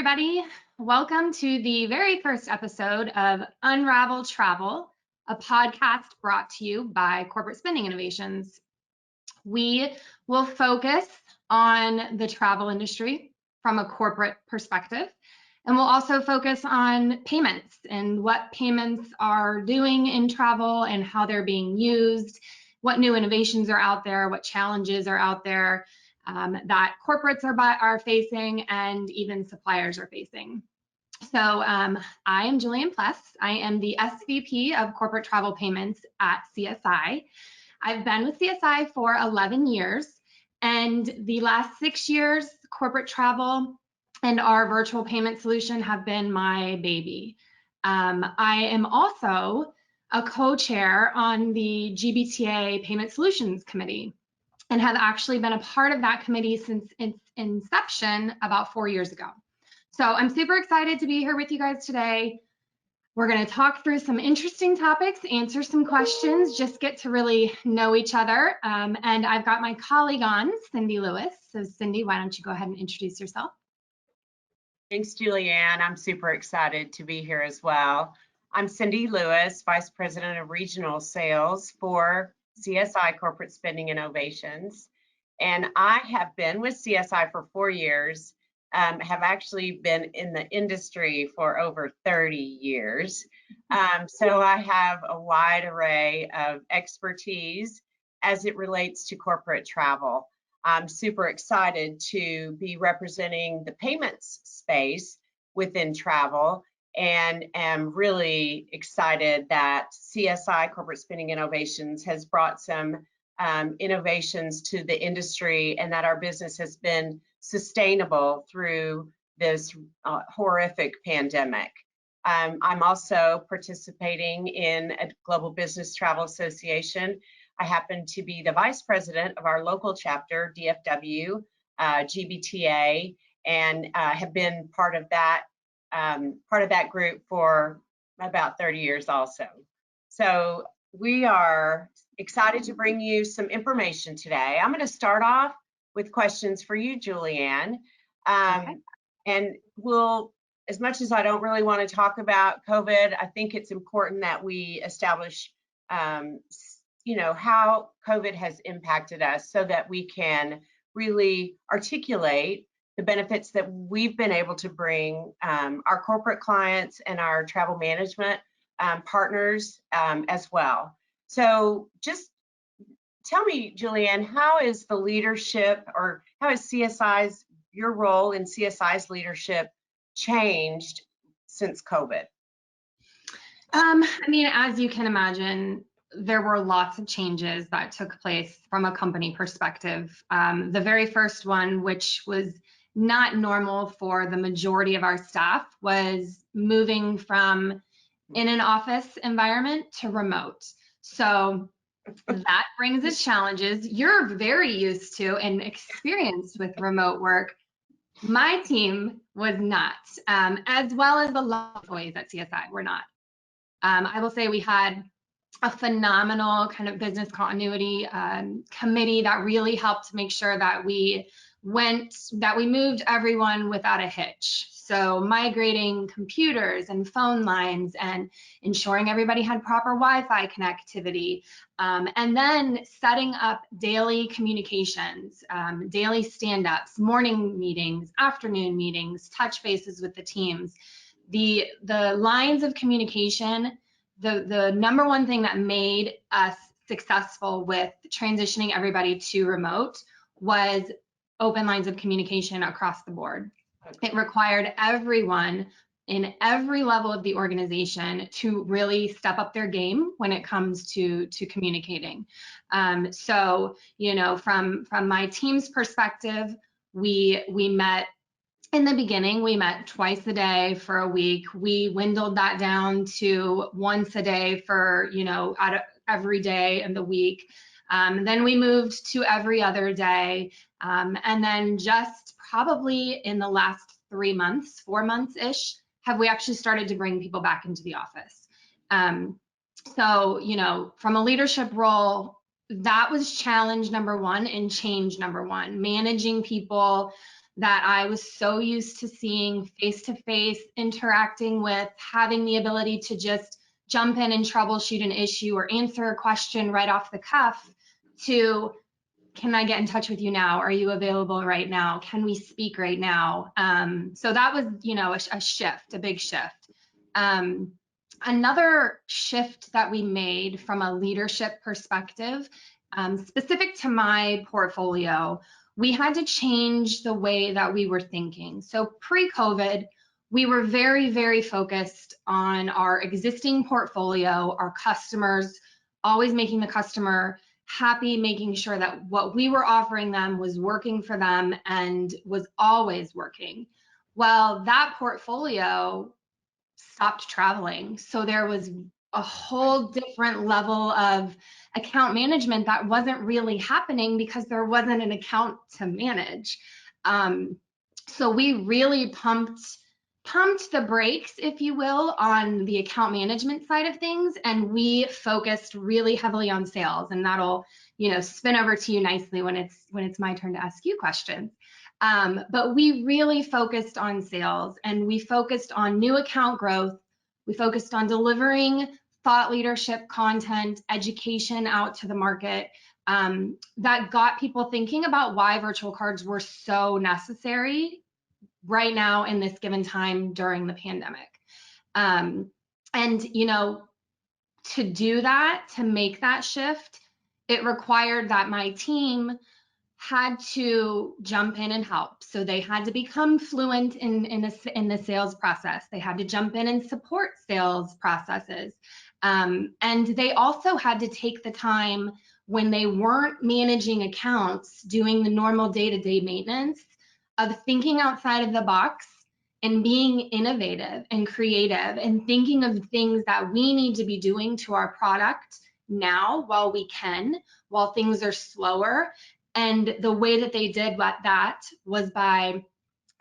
everybody. Welcome to the very first episode of Unravel Travel, a podcast brought to you by Corporate Spending Innovations. We will focus on the travel industry from a corporate perspective, and we'll also focus on payments and what payments are doing in travel and how they're being used, what new innovations are out there, what challenges are out there that corporates are facing and even suppliers are facing. So I am Jillian Pless. I am the SVP of Corporate Travel Payments at CSI. I've been with CSI for 11 years, and the last 6 years, corporate travel and our virtual payment solution have been my baby. I am also a co-chair on the GBTA Payment Solutions Committee, and have actually been a part of that committee since its inception about 4 years ago. So I'm super excited to be here with you guys today. We're going to talk through some interesting topics, answer some questions, just get to really know each other. And I've got my colleague on, Cindy Lewis. So Cindy, why don't you go ahead and introduce yourself? Thanks, Julianne. I'm super excited to be here as well. I'm Cindy Lewis, Vice President of Regional Sales for CSI Corporate Spending Innovations. And I have been with CSI for 4 years, have actually been in the industry for over 30 years. So I have a wide array of expertise as it relates to corporate travel. I'm super excited to be representing the payments space within travel, and am really excited that CSI Corporate Spending Innovations has brought some innovations to the industry, and that our business has been sustainable through this horrific pandemic. I'm also participating in a Global Business Travel Association. I happen to be the vice president of our local chapter, DFW, GBTA, and have been part of that group for about 30 years also. So we are excited to bring you some information today. I'm going to start off with questions for you, Julianne. Okay. And we'll, as much as I don't really want to talk about COVID, I think it's important that we establish, how COVID has impacted us so that we can really articulate the benefits that we've been able to bring our corporate clients and our travel management partners as well. So just tell me, Julianne, how is the leadership, or how has your role in CSI's leadership changed since COVID? As you can imagine, there were lots of changes that took place from a company perspective. The very first one, which was not normal for the majority of our staff, was moving from in an office environment to remote. So that brings its challenges. You're very used to and experienced with remote work. My team was not, as well as the employees at CSI were not. I will say we had a phenomenal kind of business continuity committee that really helped make sure that we moved everyone without a hitch. So migrating computers and phone lines and ensuring everybody had proper Wi-Fi connectivity, and then setting up daily communications, daily stand-ups, morning meetings, afternoon meetings, touch bases with the teams. The lines of communication, the number one thing that made us successful with transitioning everybody to remote was open lines of communication across the board. It required everyone in every level of the organization to really step up their game when it comes to communicating. So, from my team's perspective, we met. In the beginning, we met twice a day for a week. We dwindled that down to once a day for, out of every day of the week. Then we moved to every other day. And then just probably in the last 3 months, 4 months-ish, have we actually started to bring people back into the office. So, from a leadership role, that was challenge number one and change number one, managing people that I was so used to seeing face to face, interacting with, having the ability to just jump in and troubleshoot an issue or answer a question right off the cuff, to can I get in touch with you now? Are you available right now? Can we speak right now? So that was, a shift, a big shift. Another shift that we made from a leadership perspective, specific to my portfolio, we had to change the way that we were thinking. So pre-COVID, we were very, very focused on our existing portfolio, our customers, always making the customer happy, making sure that what we were offering them was working for them and was always working. Well, that portfolio stopped traveling. So there was a whole different level of account management that wasn't really happening because there wasn't an account to manage. Um, so we really pumped the brakes, if you will, on the account management side of things, and we focused really heavily on sales. And that'll, spin over to you nicely when it's my turn to ask you questions. But we really focused on sales, and we focused on new account growth. We focused on delivering thought leadership content, education out to the market, that got people thinking about why virtual cards were so necessary right now in this given time during the pandemic. And, to do that, to make that shift, it required that my team had to jump in and help. So they had to become fluent in the sales process. They had to jump in and support sales processes. And they also had to take the time when they weren't managing accounts, doing the normal day-to-day maintenance, of thinking outside of the box and being innovative and creative and thinking of things that we need to be doing to our product now while we can, while things are slower. And the way that they did that was by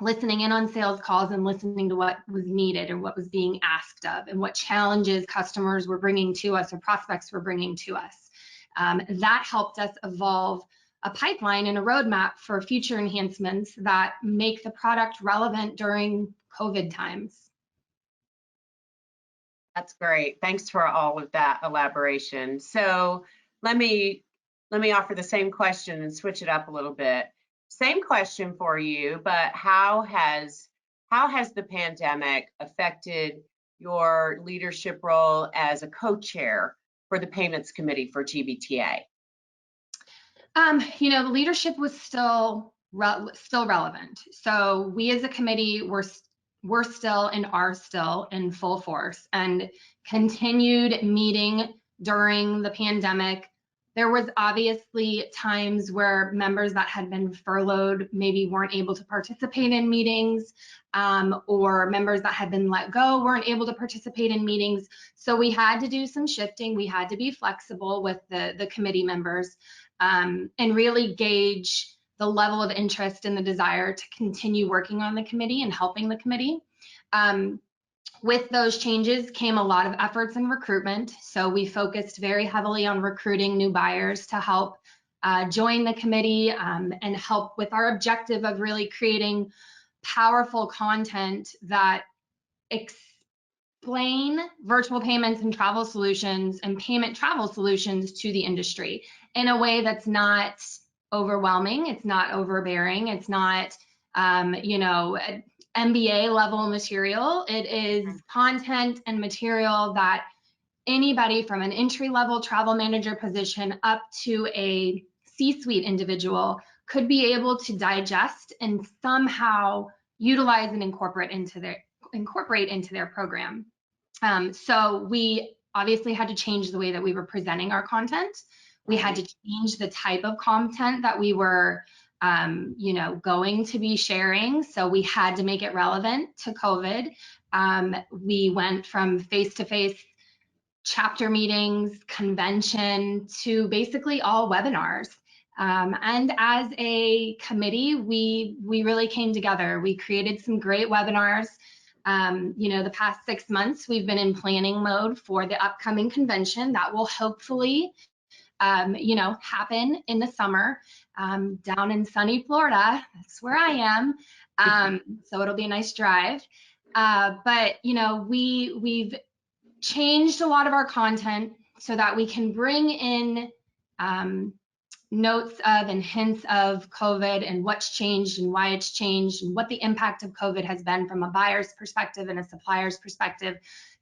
listening in on sales calls and listening to what was needed and what was being asked of and what challenges customers were bringing to us or prospects were bringing to us. That helped us evolve a pipeline and a roadmap for future enhancements that make the product relevant during COVID times. That's great. Thanks for all of that elaboration. So let me offer the same question and switch it up a little bit. Same question for you, but how has the pandemic affected your leadership role as a co-chair for the payments committee for GBTA? The leadership was still relevant. So we as a committee were still and are still in full force and continued meeting during the pandemic. There was obviously times where members that had been furloughed maybe weren't able to participate in meetings, or members that had been let go weren't able to participate in meetings. So we had to do some shifting. We had to be flexible with the committee members, and really gauge the level of interest and the desire to continue working on the committee and helping the committee. With those changes came a lot of efforts in recruitment. So we focused very heavily on recruiting new buyers to help join the committee, and help with our objective of really creating powerful content that explain virtual payments and travel solutions and payment travel solutions to the industry in a way that's not overwhelming, it's not overbearing, it's not, MBA level material. It is content and material that anybody from an entry level travel manager position up to a C-suite individual could be able to digest and somehow utilize and incorporate into their program. So we obviously had to change the way that we were presenting our content. We had to change the type of content that we were going to be sharing. So we had to make it relevant to COVID. We went from face-to-face chapter meetings, convention, to basically all webinars. And as a committee, we really came together. We created some great webinars. The past 6 months, we've been in planning mode for the upcoming convention that will hopefully happen in the summer down in sunny Florida. That's where I am. So it'll be a nice drive. But we've changed a lot of our content so that we can bring in notes of and hints of COVID and what's changed and why it's changed and what the impact of COVID has been from a buyer's perspective and a supplier's perspective,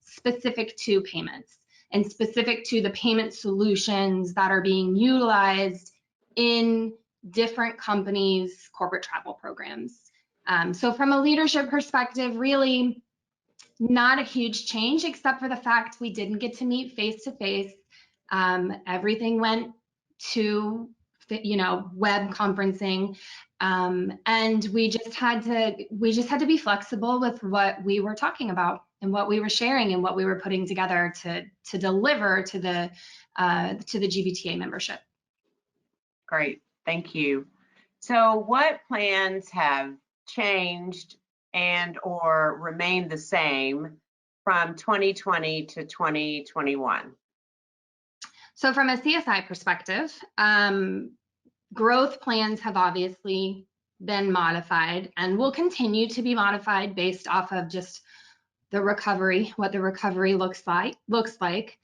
specific to payments and specific to the payment solutions that are being utilized in different companies' corporate travel programs. So from a leadership perspective, really not a huge change, except for the fact we didn't get to meet face to face. Everything went to web conferencing, and we just had to be flexible with what we were talking about and what we were sharing and what we were putting together to deliver to the GBTA membership. Great, thank you. So what plans have changed and or remained the same from 2020 to 2021? So from a CSI perspective, growth plans have obviously been modified and will continue to be modified based off of just the recovery, what the recovery looks like.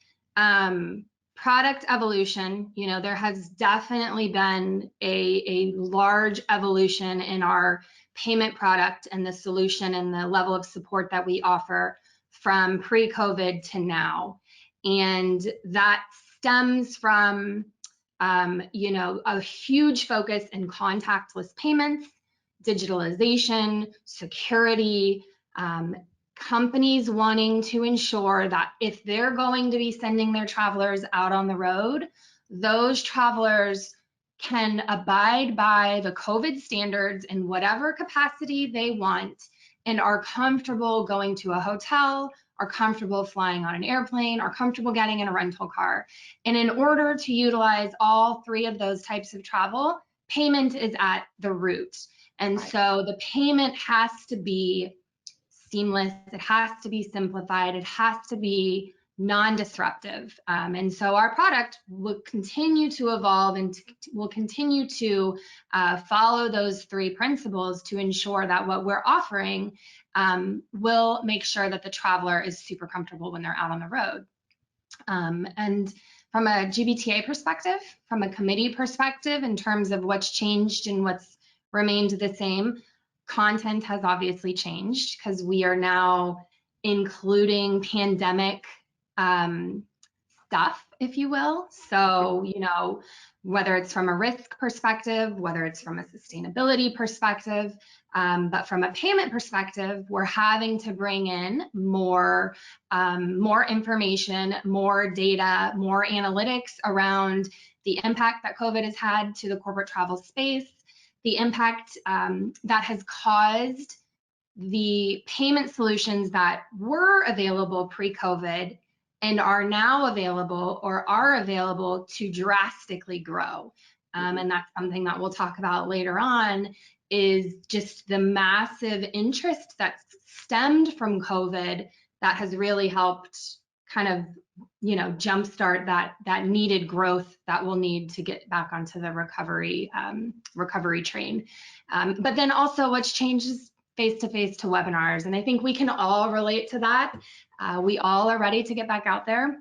Product evolution, there has definitely been a large evolution in our payment product and the solution and the level of support that we offer from pre-COVID to now. And that stems from a huge focus in contactless payments, digitalization, security, companies wanting to ensure that if they're going to be sending their travelers out on the road, those travelers can abide by the COVID standards in whatever capacity they want and are comfortable going to a hotel, are comfortable flying on an airplane, are comfortable getting in a rental car. And in order to utilize all three of those types of travel, payment is at the root. And so the payment has to be seamless, it has to be simplified, it has to be non-disruptive. And so our product will continue to evolve and will continue to follow those three principles to ensure that what we're offering will make sure that the traveler is super comfortable when they're out on the road. And from a GBTA perspective, from a committee perspective, in terms of what's changed and what's remained the same, content has obviously changed because we are now including pandemic stuff, if you will. So, whether it's from a risk perspective, whether it's from a sustainability perspective, but from a payment perspective, we're having to bring in more information, more data, more analytics around the impact that COVID has had to the corporate travel space, the impact that has caused the payment solutions that were available pre-COVID and are now available or are available to drastically grow. And that's something that we'll talk about later on, is just the massive interest that's stemmed from COVID that has really helped kind of jumpstart that needed growth that we'll need to get back onto the recovery train. But then also what's changed is face-to-face to webinars. And I think we can all relate to that. We all are ready to get back out there.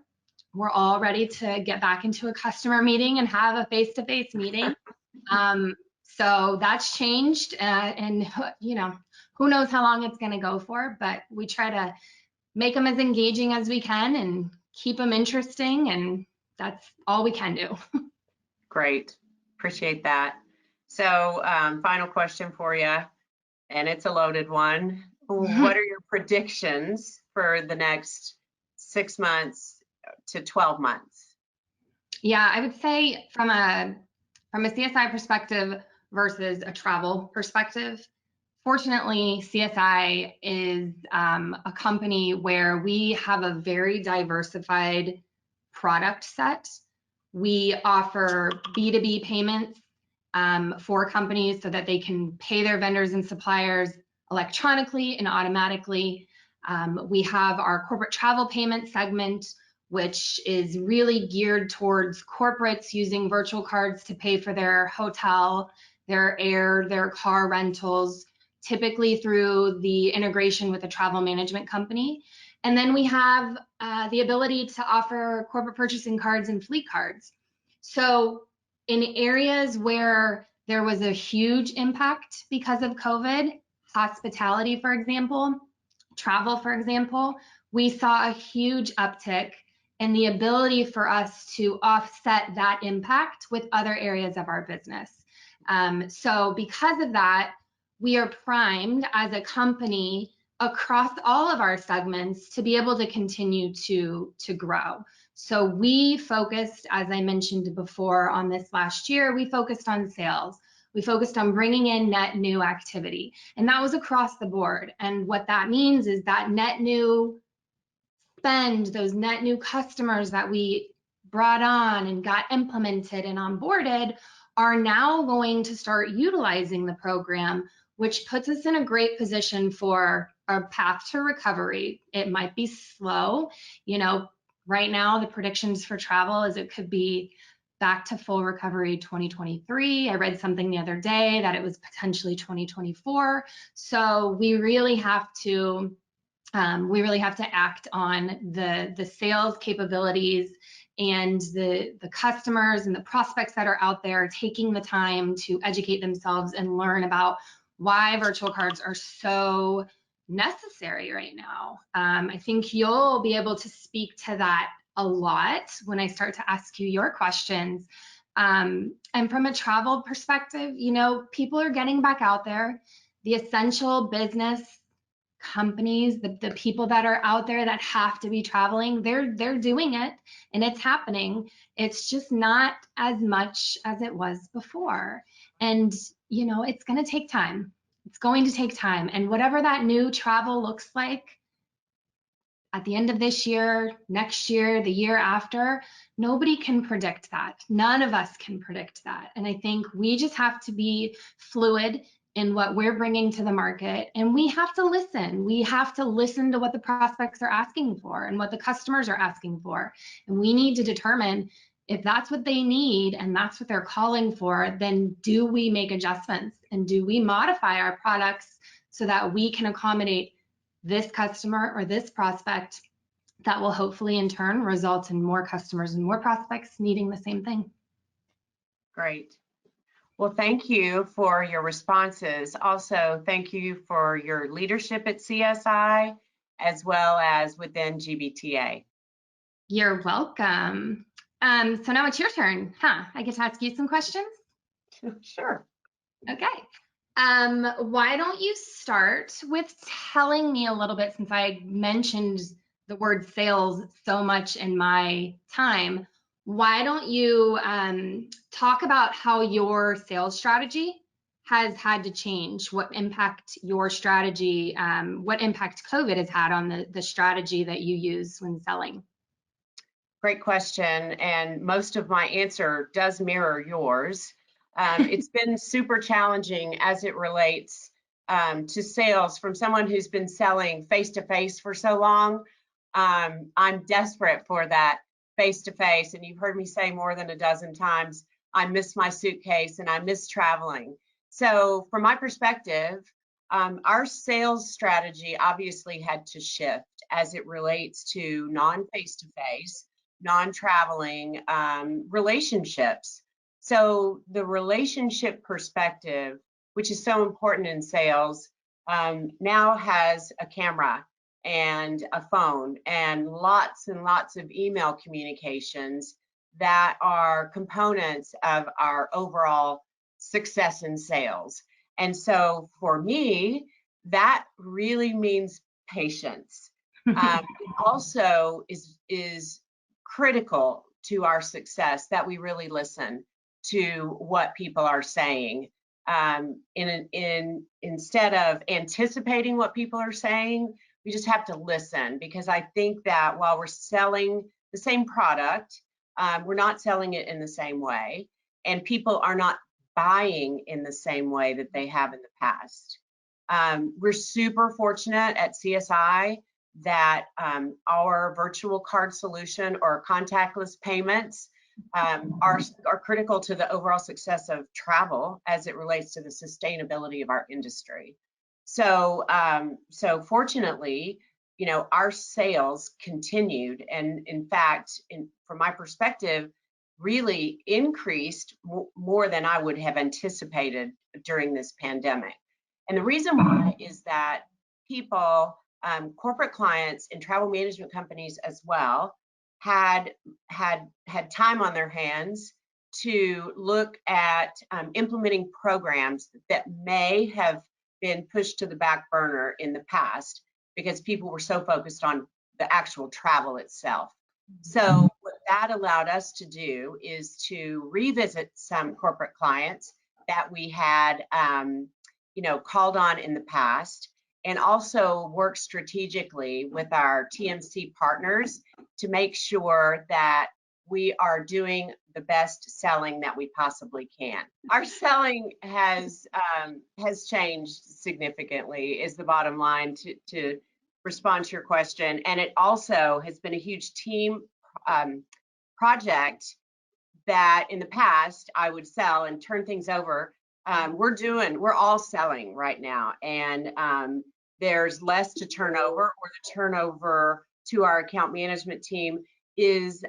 We're all ready to get back into a customer meeting and have a face-to-face meeting. So that's changed, and who knows how long it's going to go for, but we try to make them as engaging as we can and keep them interesting, and that's all we can do. Great, appreciate that. So final question for you, and it's a loaded one. What are your predictions for the next 6 months to 12 months? Yeah, I would say from a CSI perspective versus a travel perspective, fortunately, CSI is a company where we have a very diversified product set. We offer B2B payments for companies so that they can pay their vendors and suppliers electronically and automatically. We have our corporate travel payment segment, which is really geared towards corporates using virtual cards to pay for their hotel, their air, their car rentals, typically through the integration with a travel management company. And then we have the ability to offer corporate purchasing cards and fleet cards. So in areas where there was a huge impact because of COVID, hospitality, for example, travel, for example, we saw a huge uptick in the ability for us to offset that impact with other areas of our business. So because of that, we are primed as a company across all of our segments to be able to continue to grow. So we focused, as I mentioned before, on this last year, we focused on sales. We focused on bringing in net new activity, and that was across the board. And what that means is that net new spend, those net new customers that we brought on and got implemented and onboarded are now going to start utilizing the program, which puts us in a great position for a path to recovery. It might be slow. You know, right now the predictions for travel is it could be back to full recovery 2023. I read something the other day that it was potentially 2024. So we really have to act on the sales capabilities and the customers and the prospects that are out there taking the time to educate themselves and learn about why virtual cards are so necessary right now. I think you'll be able to speak to that a lot when I start to ask you your questions. And from a travel perspective, you know, people are getting back out there. The essential business companies, the people that are out there that have to be traveling, they're doing it and it's happening. It's just not as much as it was before. And, you know, it's going to take time. It's going to take time. And whatever that new travel looks like, at the end of this year, next year, the year after, nobody can predict that. None of us can predict that. And I think we just have to be fluid in what we're bringing to the market. And we have to listen. We have to listen to what the prospects are asking for and what the customers are asking for. And we need to determine if that's what they need and that's what they're calling for, then do we make adjustments and do we modify our products so that we can accommodate this customer or this prospect that will hopefully in turn result in more customers and more prospects needing the same thing. Great. Well, thank you for your responses. Also, thank you for your leadership at CSI as well as within GBTA. You're welcome. So now it's your turn, huh? I get to ask you some questions? Sure. Okay. Why don't you start with telling me a little bit, since I mentioned the word sales so much in my time, why don't you talk about how your sales strategy has had to change, what impact your strategy, what impact COVID has had on the strategy that you use when selling? Great question. And most of my answer does mirror yours. It's been super challenging as it relates to sales from someone who's been selling face-to-face for so long. I'm desperate for that face-to-face, and you've heard me say more than a dozen times, I miss my suitcase and I miss traveling. So from my perspective, our sales strategy obviously had to shift as it relates to non-face-to-face, non-traveling relationships. So the relationship perspective, which is so important in sales, now has a camera and a phone and lots of email communications that are components of our overall success in sales. And so for me, that really means patience. It also is critical to our success that we really listen to what people are saying. Instead of anticipating what people are saying, we just have to listen, because I think that while we're selling the same product, we're not selling it in the same way, and people are not buying in the same way that they have in the past. We're super fortunate at CSI that our virtual card solution or contactless payments are critical to the overall success of travel as it relates to the sustainability of our industry. So, so fortunately, our sales continued, and in fact, from my perspective, really increased more than I would have anticipated during this pandemic. And the reason why is that people, corporate clients and travel management companies as well, had time on their hands to look at implementing programs that may have been pushed to the back burner in the past because people were so focused on the actual travel itself. So what that allowed us to do is to revisit some corporate clients that we had, called on in the past, and also work strategically with our TMC partners to make sure that we are doing the best selling that we possibly can. Our selling has changed significantly, is the bottom line, to respond to your question. And it also has been a huge team project that in the past I would sell and turn things over. We're all selling right now, and there's less to turn over, or the turnover to our account management team is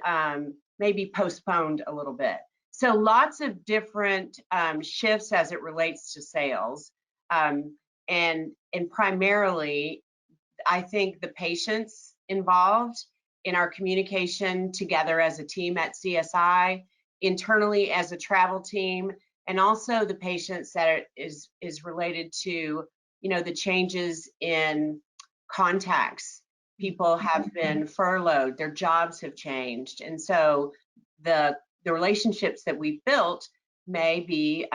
maybe postponed a little bit. So lots of different shifts as it relates to sales, and primarily, I think the patients involved in our communication together as a team at CSI, internally as a travel team, and also the patients that is related to, the changes in contacts. People have been furloughed, their jobs have changed, and so the relationships that we've built may be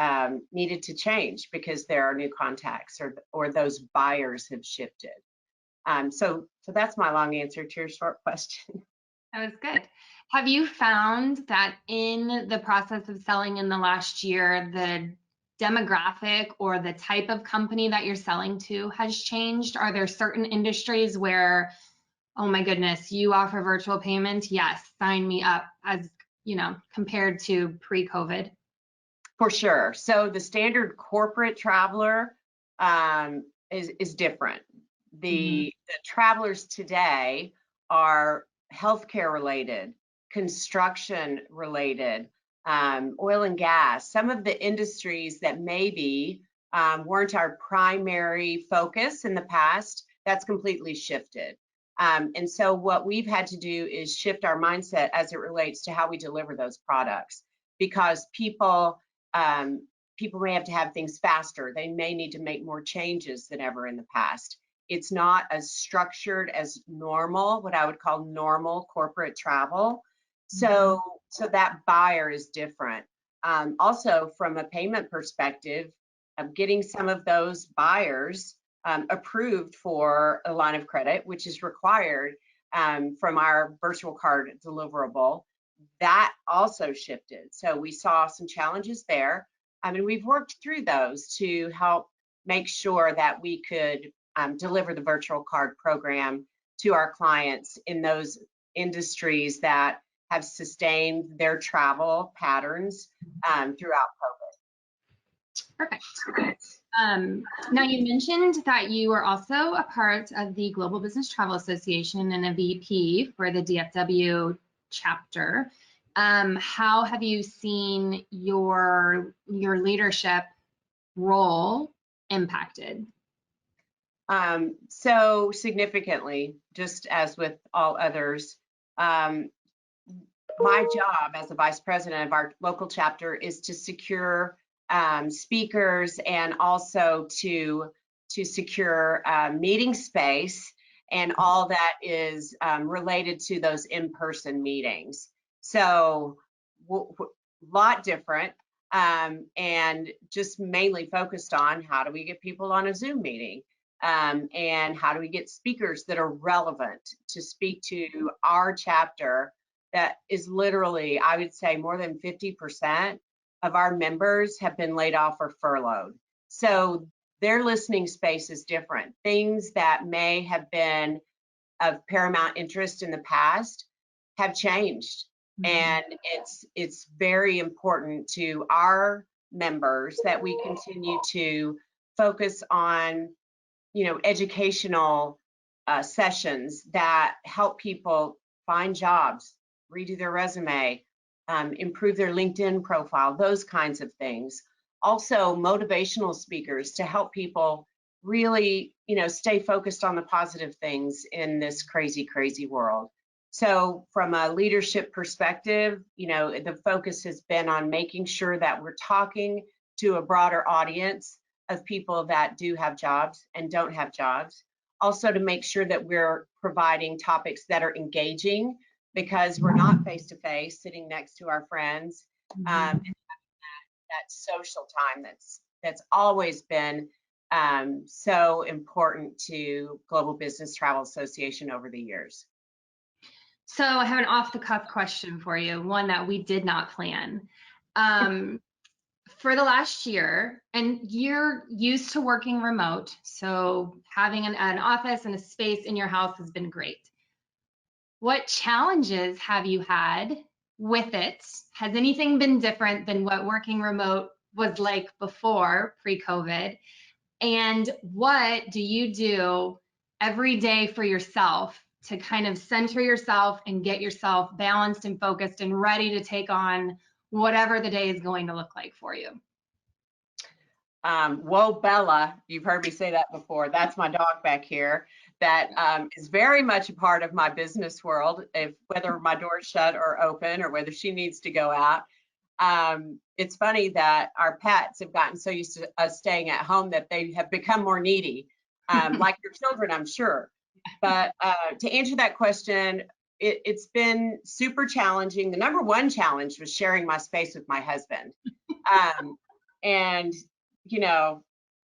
needed to change because there are new contacts, or those buyers have shifted. So that's my long answer to your short question. That was good. Have you found that in the process of selling in the last year, the demographic or the type of company that you're selling to has changed? Are there certain industries where, oh my goodness, you offer virtual payments? Yes, sign me up, as compared to pre-COVID? For sure. So the standard corporate traveler is different. The travelers today are healthcare related, construction related, oil and gas, some of the industries that maybe weren't our primary focus in the past. That's completely shifted. And so what we've had to do is shift our mindset as it relates to how we deliver those products, because people may have to have things faster. They may need to make more changes than ever in the past. It's not as structured as normal, what I would call normal corporate travel. So that buyer is different. Also, from a payment perspective, getting some of those buyers approved for a line of credit, which is required from our virtual card deliverable, that also shifted. So we saw some challenges there. We've worked through those to help make sure that we could deliver the virtual card program to our clients in those industries that have sustained their travel patterns throughout COVID. Perfect. Now, you mentioned that you are also a part of the Global Business Travel Association and a VP for the DFW chapter. How have you seen your leadership role impacted? So significantly, just as with all others. My job as a vice president of our local chapter is to secure speakers, and also to secure meeting space and all that is related to those in-person meetings. So lot different, and just mainly focused on how do we get people on a Zoom meeting, and how do we get speakers that are relevant to speak to our chapter that is literally, I would say, more than 50% of our members have been laid off or furloughed. So their listening space is different. Things that may have been of paramount interest in the past have changed. And it's very important to our members that we continue to focus on, educational sessions that help people find jobs, redo their resume, improve their LinkedIn profile, those kinds of things. Also, motivational speakers to help people really, stay focused on the positive things in this crazy, crazy world. So from a leadership perspective, the focus has been on making sure that we're talking to a broader audience of people that do have jobs and don't have jobs. Also to make sure that we're providing topics that are engaging, because we're not face to face sitting next to our friends. And that social time that's always been so important to Global Business Travel Association over the years. So I have an off the cuff question for you, one that we did not plan. For the last year, and you're used to working remote, so having an office and a space in your house has been great. What challenges have you had with it? Has anything been different than what working remote was like before, pre-COVID? And what do you do every day for yourself to kind of center yourself and get yourself balanced and focused and ready to take on whatever the day is going to look like for you? Whoa, Bella, you've heard me say that before. That's my dog back here that is very much a part of my business world, whether my door's shut or open or whether she needs to go out. It's funny that our pets have gotten so used to us staying at home that they have become more needy, like your children, I'm sure. But to answer that question, it's been super challenging. The number one challenge was sharing my space with my husband. And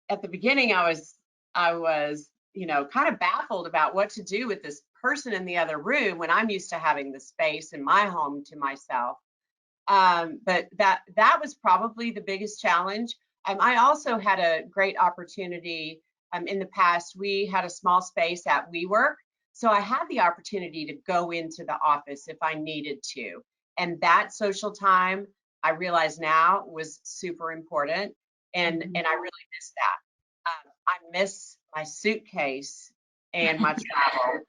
at the beginning, I was, kind of baffled about what to do with this person in the other room when I'm used to having the space in my home to myself. But that was probably the biggest challenge. I also had a great opportunity in the past. We had a small space at WeWork, so I had the opportunity to go into the office if I needed to. And that social time, I realize now, was super important, and I really miss that. I miss my suitcase and my travel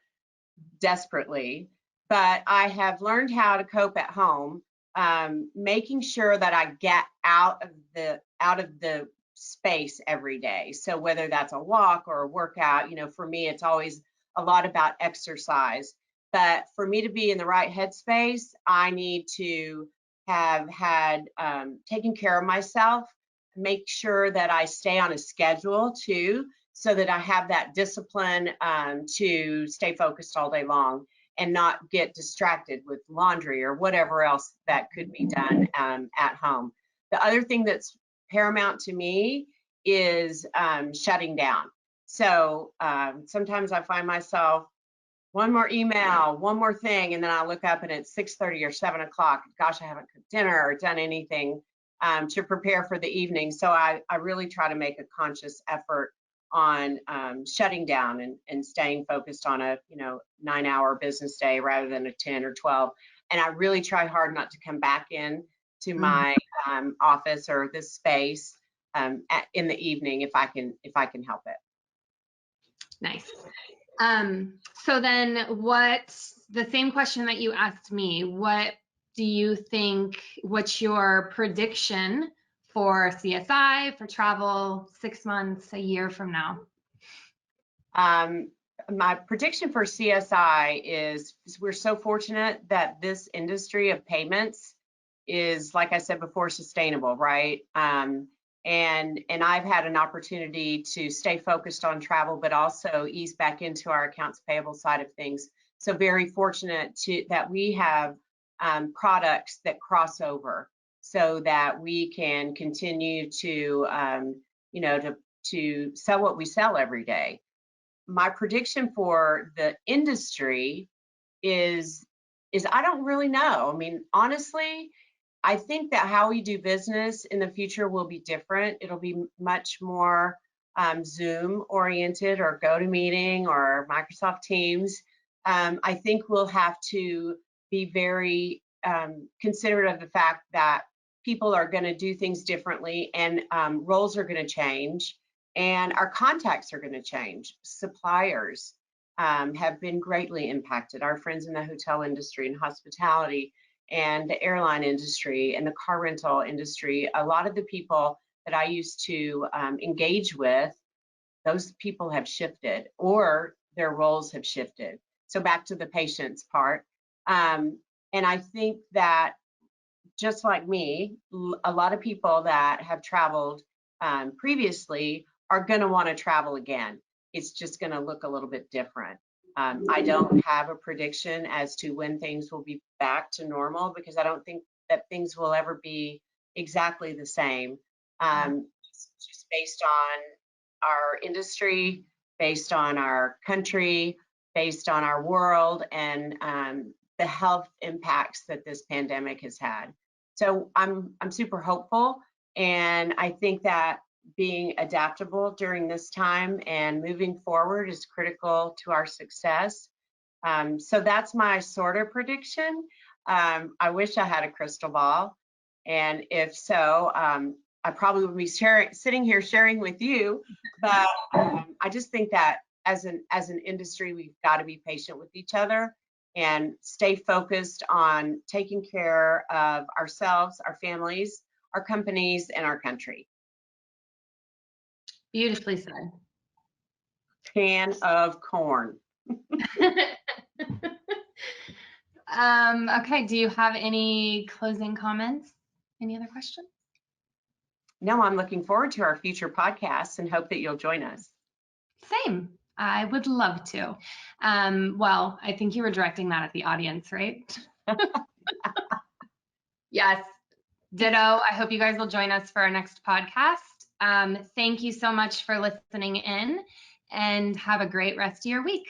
desperately, but I have learned how to cope at home, making sure that I get out of the space every day. So whether that's a walk or a workout, for me, it's always a lot about exercise. But for me to be in the right headspace, I need to have had taken care of myself, make sure that I stay on a schedule too, so that I have that discipline to stay focused all day long and not get distracted with laundry or whatever else that could be done at home. The other thing that's paramount to me is shutting down. So sometimes I find myself, one more email, one more thing, and then I look up and it's 6:30 or 7 o'clock. Gosh, I haven't cooked dinner or done anything to prepare for the evening. So I really try to make a conscious effort on shutting down and staying focused on a 9-hour business day rather than a 10 or 12. And I really try hard not to come back in to my office or this space in the evening if I can help it. Nice. So then the same question that you asked me, what do you think, what's your prediction for CSI, for travel 6 months, a year from now? My prediction for CSI is we're so fortunate that this industry of payments is, like I said before, sustainable, right? And I've had an opportunity to stay focused on travel, but also ease back into our accounts payable side of things. So very fortunate that we have products that cross over, so that we can continue to to sell what we sell every day. My prediction for the industry is I don't really know. I mean, honestly, I think that how we do business in the future will be different. It'll be much more Zoom oriented or GoToMeeting or Microsoft Teams. I think we'll have to be very considerate of the fact that people are going to do things differently, and roles are going to change, and our contacts are going to change. Suppliers have been greatly impacted. Our friends in the hotel industry and hospitality and the airline industry and the car rental industry, a lot of the people that I used to engage with, those people have shifted or their roles have shifted. So back to the patients part. And I think that just like me, a lot of people that have traveled previously are going to want to travel again. It's just going to look a little bit different. I don't have a prediction as to when things will be back to normal, because I don't think that things will ever be exactly the same. Just based on our industry, based on our country, based on our world, and the health impacts that this pandemic has had. So I'm super hopeful, and I think that being adaptable during this time and moving forward is critical to our success. So that's my sort of prediction. I wish I had a crystal ball, and if so, I probably would be sitting here sharing with you. But I just think that as an industry, we've got to be patient with each other and stay focused on taking care of ourselves, our families, our companies, and our country. Beautifully said. Can of corn. Okay, do you have any closing comments? Any other questions? No, I'm looking forward to our future podcasts and hope that you'll join us. Same. I would love to. Well, I think you were directing that at the audience, right? Yes. Ditto. I hope you guys will join us for our next podcast. Thank you so much for listening in, and have a great rest of your week.